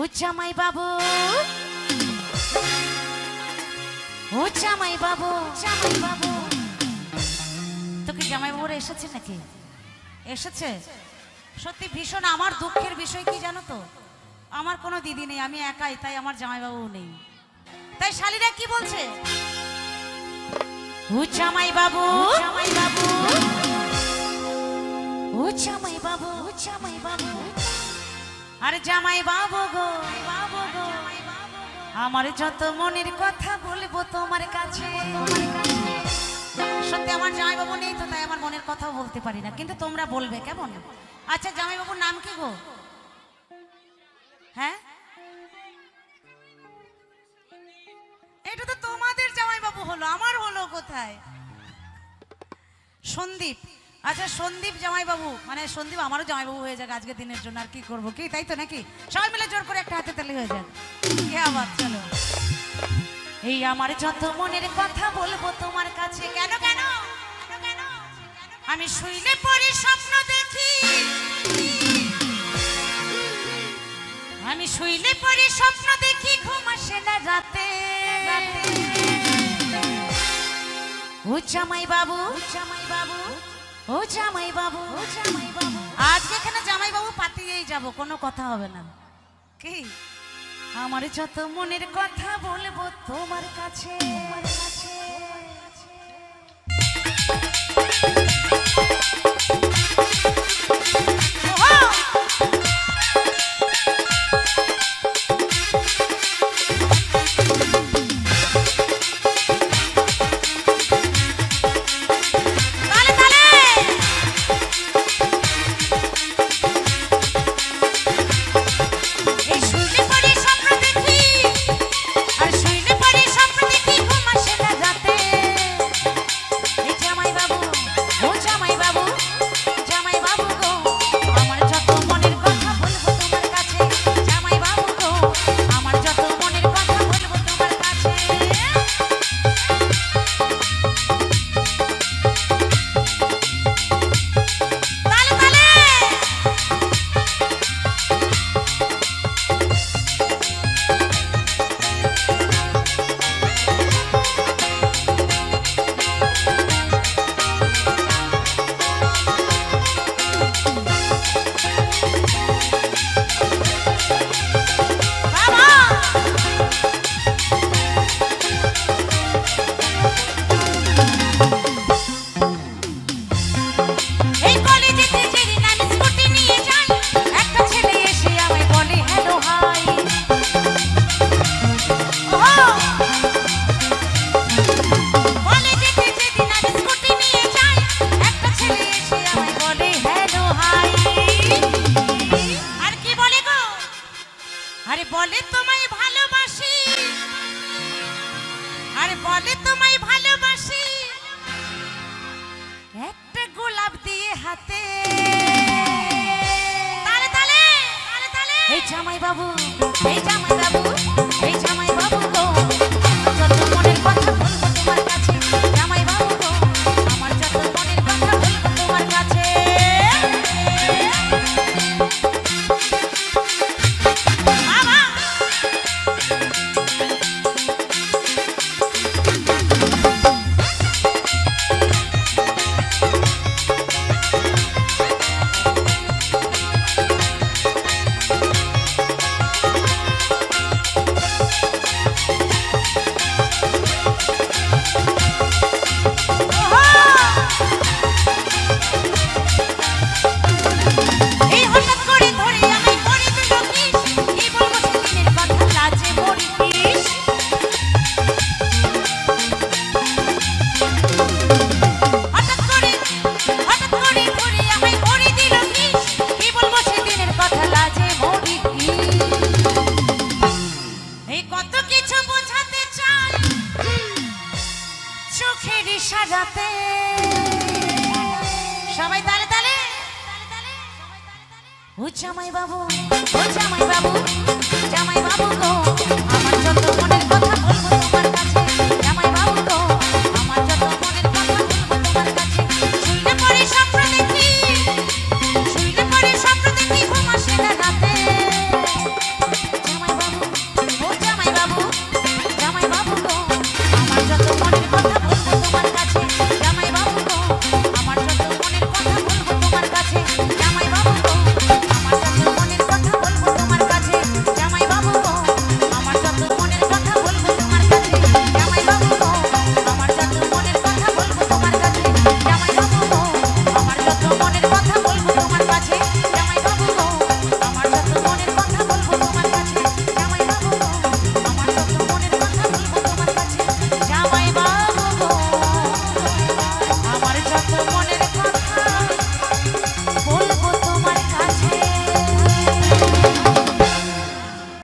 ও জামাই বাবু, ও জামাই বাবু, জামাই বাবু, তোকে জামাই বাবুরা এসেছে নাকি? এসেছে? সত্যি ভীষণ আমার দুঃখের বিষয় কি জানো তো, আমার কোনো দিদি নেই, আমি একাই, তাই আমার জামাই বাবু নেই। তাই শালীরা কি বলছে, ও জামাই বাবু, জামাই বাবু, ও জামাই বাবু, ও জামাই বাবু, আরে জামাই বাবু গো, বাবু গো, আমার যত মনের কথা বলবো তোমার কাছে। সত্যি আমার জামাই বাবু নেই তো, তাই আমার মনের কথাও বলতে পারি না, কিন্তু তোমরা বলবে কেমন? আচ্ছা জামাই বাবুর নাম কি গো? হ্যাঁ, এটা তো তোমাদের জামাই বাবু হলো, আমার হলো কোথায়? সন্দীপ। আচ্ছা সন্দীপ জামাই বাবু, মানে সন্দীপ আমারও জামাই বাবু হয়ে যাক আজকের দিনের জন্য, আর কি করবো, কি তাই তো নাকি? সবাই মিলে জোর করে একটা হাতে তালি হয়ে যাক। কি আবার, চলো। এই আমার যত মনের কথা বলবো তোমার কাছে, কেন কেন কেন, আমি শুইলে পরে স্বপ্ন দেখি, আমি শুইলে পরে স্বপ্ন দেখি, ঘুম আসে না রাতে। ও জামাই বাবু, জামাই বাবু, ও জামাই বাবু, ও জামাই বাবু, আজকে এখানে জামাই বাবু পাতিয়েই যাব, কোনো কথা হবে না। কি আমার যত মনের কথা বলবো তোমার কাছে, তোমার কাছে। বলে তোমায় ভালোবাসি, আরে বলে তোমায় ভালোবাসি, একটা গোলাপ দিয়ে হাতে। তালে তালে তালে তালে, এই জামাই বাবু, এই জামাই বাবু, এই জামাই বাবু গো, যত মনের কথা বলবো তোমার কাছে, জামাই বাবু গো, আমার যত মনের কথা বলবো তোমার কাছে। সবাই তালে তালে, ও জামাই বাবু, ও জামাই বাবু।